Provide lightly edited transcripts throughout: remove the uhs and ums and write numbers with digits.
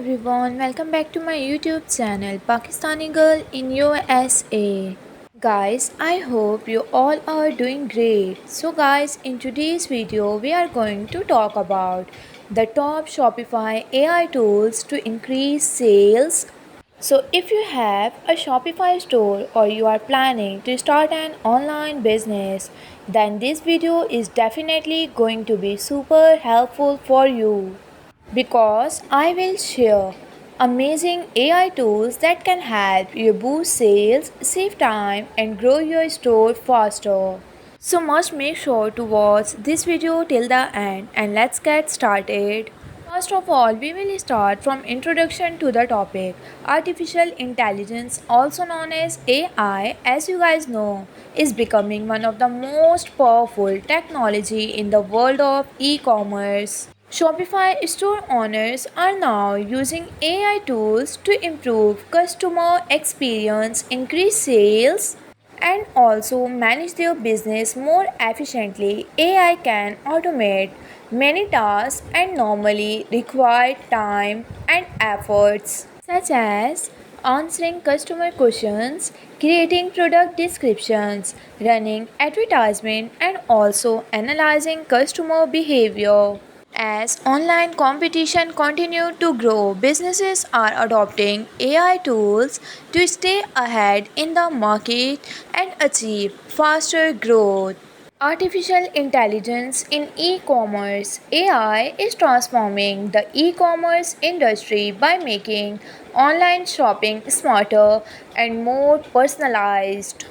everyone, welcome back to my YouTube channel Pakistani Girl in USA. Guys, I hope you all are doing great. So guys, in today's video we are going to talk about the top Shopify AI tools to increase sales. So if you have a Shopify store or you are planning to start an online business, then this video is definitely going to be super helpful for you because I will share amazing AI tools that can help you boost sales, save time, and grow your store faster. So must make sure to watch this video till the end and let's get started. First of all, we will start from introduction to the topic. Artificial intelligence, also known as AI, as you guys know, is becoming one of the most powerful technology in the world of e-commerce. Shopify store owners are now using AI tools to improve customer experience, increase sales, and also manage their business more efficiently. AI can automate many tasks and normally require time and efforts, such as answering customer questions, creating product descriptions, running advertisement, and also analyzing customer behavior. As online competition continues to grow, businesses are adopting AI tools to stay ahead in the market and achieve faster growth. Artificial intelligence in e-commerce. AI is transforming the e-commerce industry by making online shopping smarter and more personalized.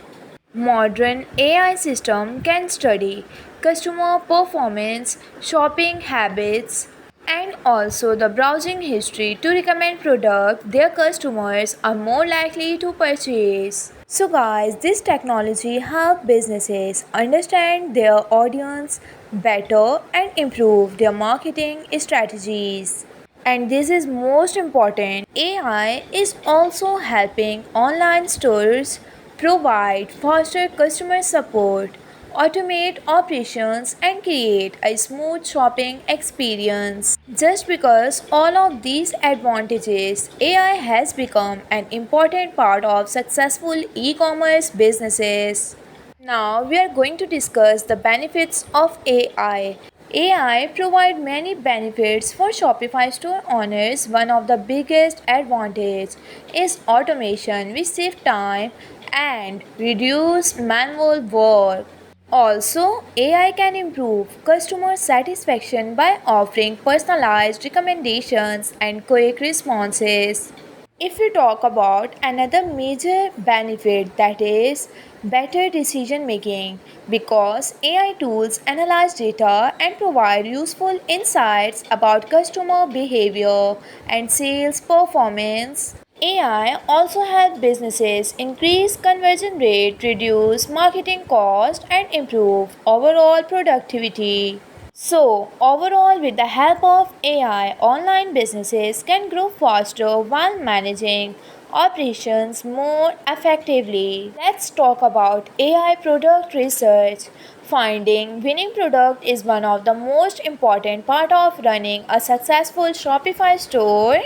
Modern AI system can study customer performance, shopping habits, and also the browsing history to recommend products their customers are more likely to purchase. So guys, this technology help businesses understand their audience better and improve their marketing strategies. And this is most important. AI is also helping online stores provide faster customer support, automate operations, and create a smooth shopping experience. Just because all of these advantages, AI has become an important part of successful e-commerce businesses. Now we are going to discuss the benefits of AI. AI provide many benefits for Shopify store owners. One of the biggest advantage is automation, which save time and reduce manual work. Also, AI can improve customer satisfaction by offering personalized recommendations and quick responses. If we talk about another major benefit, that is better decision making, because AI tools analyze data and provide useful insights about customer behavior and sales performance. AI also helps businesses increase conversion rate, reduce marketing cost, and improve overall productivity. So, overall, with the help of AI, online businesses can grow faster while managing operations more effectively. Let's talk about AI product research. Finding winning product is one of the most important part of running a successful Shopify store.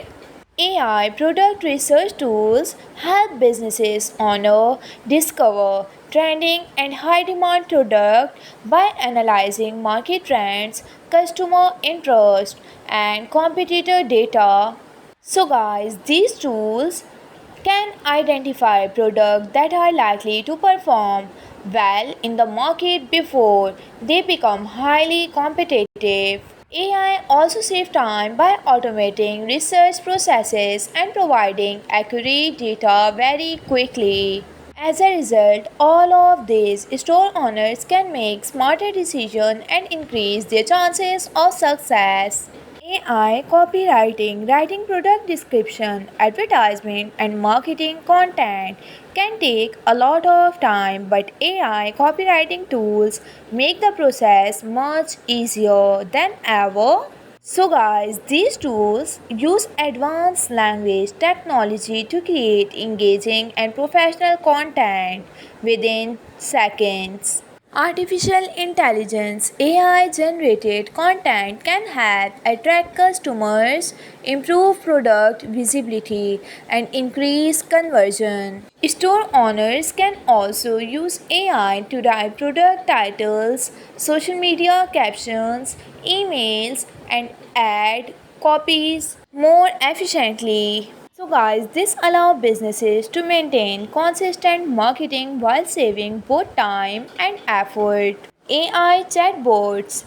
AI product research tools help businesses honor, discover trending and high demand product by analyzing market trends, customer interest, and competitor data. So guys, these tools can identify products that are likely to perform well in the market before they become highly competitive. AI also saves time by automating research processes and providing accurate data very quickly. As a result, all of these store owners can make smarter decisions and increase their chances of success. AI copywriting, writing product description, advertisement, and marketing content can take a lot of time, but AI copywriting tools make the process much easier than ever. So, guys, these tools use advanced language technology to create engaging and professional content within seconds. Artificial intelligence AI generated content can help attract customers, improve product visibility, and increase conversion. Store owners can also use AI to write product titles, social media captions, emails, and ad copies more efficiently. So guys, this allows businesses to maintain consistent marketing while saving both time and effort. AI chatbots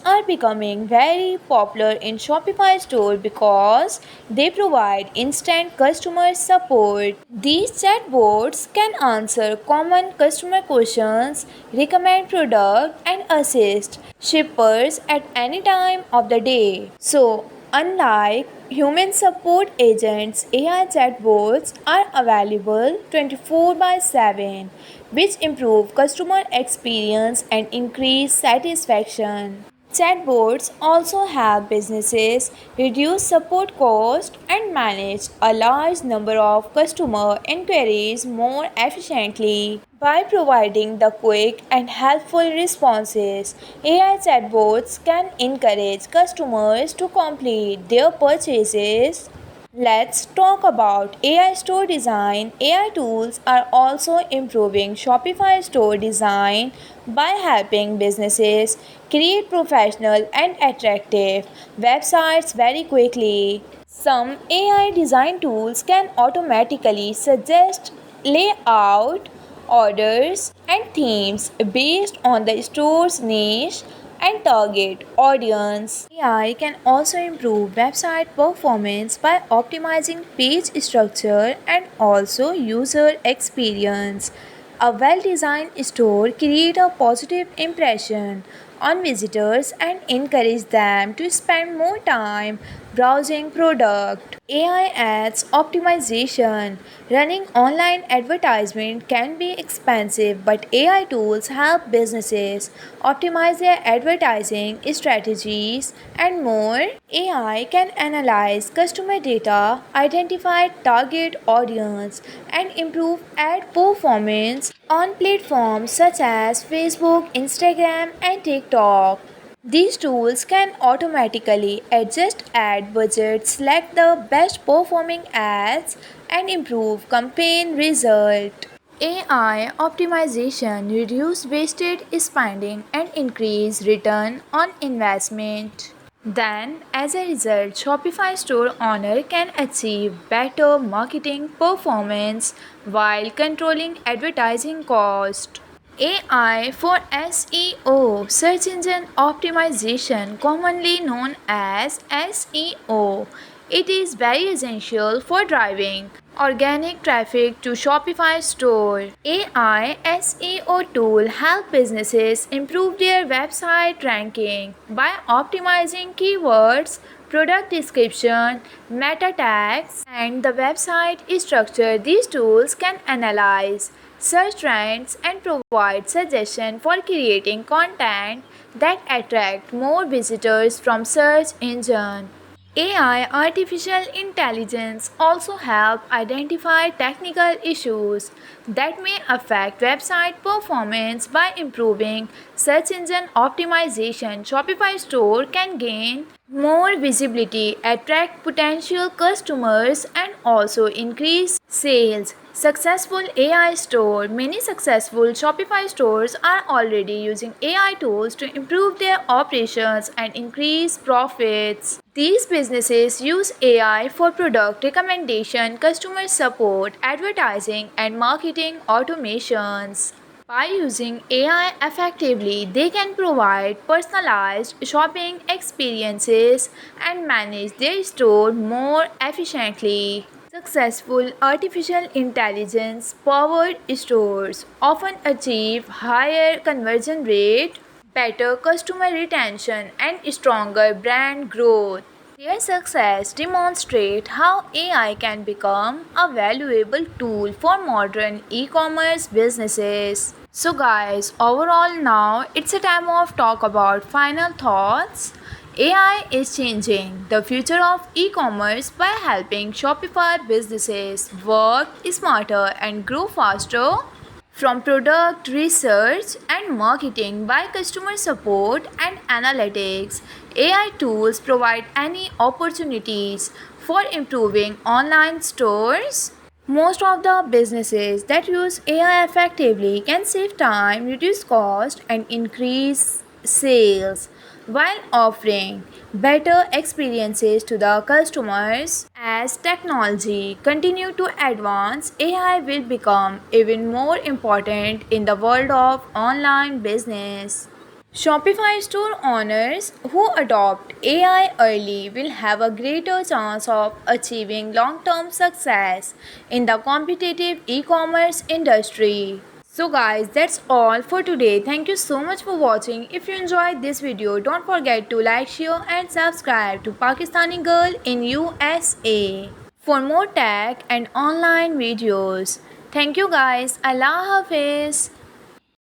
are becoming very popular in Shopify store because they provide instant customer support. These chatbots can answer common customer questions, recommend product and assist shippers at any time of the day. So, unlike human support agents, AI chatbots are available 24 by 7, which improve customer experience and increase satisfaction. Chatbots also help businesses reduce support costs and manage a large number of customer inquiries more efficiently. By providing the quick and helpful responses, AI chatbots can encourage customers to complete their purchases. Let's talk about AI store design. AI tools are also improving Shopify store design by helping businesses create professional and attractive websites very quickly. Some AI design tools can automatically suggest layout, orders, and themes based on the store's niche and target audience. AI can also improve website performance by optimizing page structure and also user experience. A well-designed store creates a positive impression on visitors and encourage them to spend more time browsing product. AI ads optimization. Running online advertisement can be expensive, but AI tools help businesses optimize their advertising strategies and more. AI can analyze customer data, identify target audience, and improve ad performance on platforms such as Facebook, Instagram, and TikTok. These tools can automatically adjust ad budgets, select the best performing ads, and improve campaign result. AI optimization reduce wasted spending and increase return on investment. Then, as a result, Shopify store owner can achieve better marketing performance while controlling advertising cost. AI for SEO, search engine optimization, commonly known as SEO. It is very essential for driving organic traffic to Shopify store. AI SEO tool help businesses improve their website ranking by optimizing keywords, product description, meta tags, and the website structure. These tools can analyze search trends and provide suggestions for creating content that attract more visitors from search engine. AI artificial intelligence also help identify technical issues that may affect website performance by improving search engine optimization. Shopify store can gain more visibility, attract potential customers, and also increase sales. Successful AI store. Many successful Shopify stores are already using AI tools to improve their operations and increase profits. These businesses use AI for product recommendation, customer support, advertising, and marketing automations. By using AI effectively, they can provide personalized shopping experiences and manage their store more efficiently. Successful artificial intelligence powered stores often achieve higher conversion rate, better customer retention, and stronger brand growth. Their success demonstrates how AI can become a valuable tool for modern e-commerce businesses. So guys, overall now it's a time of talk about final thoughts. AI is changing the future of e-commerce by helping Shopify businesses work smarter and grow faster. From product research and marketing by customer support and analytics, AI tools provide any opportunities for improving online stores. Most of the businesses that use AI effectively can save time, reduce cost, and increase sales while offering better experiences to the customers. As technology continue to advance, AI will become even more important in the world of online business. Shopify store owners who adopt AI early will have a greater chance of achieving long term success in the competitive e commerce industry. So, guys, that's all for today. Thank you so much for watching. If you enjoyed this video, don't forget to like, share, and subscribe to Pakistani Girl in USA for more tech and online videos. Thank you, guys. Allah Hafiz.